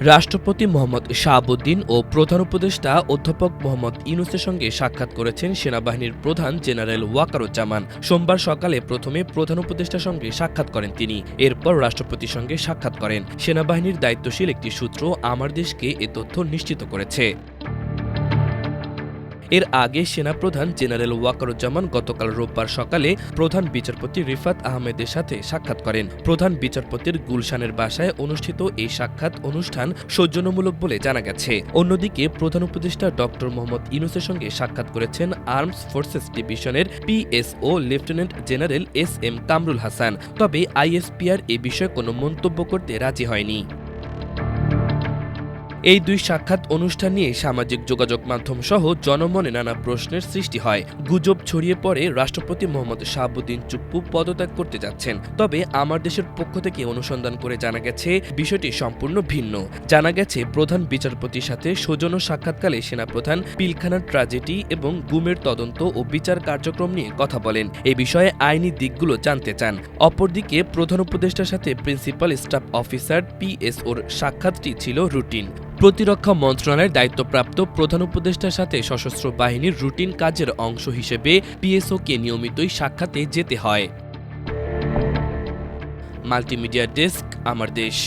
রাষ্ট্রপতি মোহাম্মদ শাহাবুদ্দিন ও প্রধান উপদেষ্টা অধ্যাপক মোহাম্মদ ইউনূসের সঙ্গে সাক্ষাৎ করেছেন সেনাবাহিনীর প্রধান জেনারেল ওয়াকারুজ্জামান। সোমবার সকালে প্রথমে প্রধান উপদেষ্টার সঙ্গে সাক্ষাৎ করেন তিনি। এরপর রাষ্ট্রপতির সঙ্গে সাক্ষাৎ করেন। সেনাবাহিনীর দায়িত্বশীল একটি সূত্র আমার দেশকে এ তথ্য নিশ্চিত করেছে। এর আগে সেনাপ্রধান জেনারেল ওয়াকারুজ্জামান গতকাল রোববার সকালে প্রধান বিচারপতি রিফাত আহমেদের সাথে সাক্ষাৎ করেন। প্রধান বিচারপতির গুলশানের বাসায় অনুষ্ঠিত এই সাক্ষাৎ অনুষ্ঠান সৌজন্যমূলক বলে জানা গেছে। অন্যদিকে প্রধান উপদেষ্টা ডক্টর মোহাম্মদ ইউনূসের সঙ্গে সাক্ষাৎ করেছেন আর্মস ফোর্সেস ডিভিশনের PSO lieutenant general SM. Kamrul Hasan. তবে আইএসপিআর এ বিষয়ে কোনো মন্তব্য করতে রাজি হয়নি। এই দুই সাক্ষাৎ অনুষ্ঠান নিয়ে সামাজিক যোগাযোগ মাধ্যম সহ জনমনে নানা প্রশ্নের সৃষ্টি হয়। গুজব ছড়িয়ে পড়ে রাষ্ট্রপতি মোহাম্মদ শাহাবুদ্দিন চুপ্পু পদত্যাগ করতে যাচ্ছেন। তবে আমার দেশের পক্ষ থেকে অনুসন্ধান করে জানা গেছে বিষয়টি সম্পূর্ণ ভিন্ন। জানা গেছে প্রধান বিচারপতির সাথে সৌজন্য সাক্ষাৎকালে সেনাপ্রধান পিলখানার ট্র্যাজেডি এবং গুমের তদন্ত ও বিচার কার্যক্রম নিয়ে কথা বলেন। এ বিষয়ে আইনি দিকগুলো জানতে চান। অপরদিকে প্রধান উপদেষ্টার সাথে প্রিন্সিপাল স্টাফ অফিসার পিএসওর সাক্ষাৎটি ছিল রুটিন। প্রতিরক্ষা মন্ত্রণালয়ের দায়িত্বপ্রাপ্ত প্রধান উপদেষ্টার সাথে সশস্ত্র বাহিনীর রুটিন কাজের অংশ হিসেবে পিএসওকে নিয়মিতই সাক্ষাতে যেতে হয়। মাল্টিমিডিয়া ডেস্ক, আমার দেশ।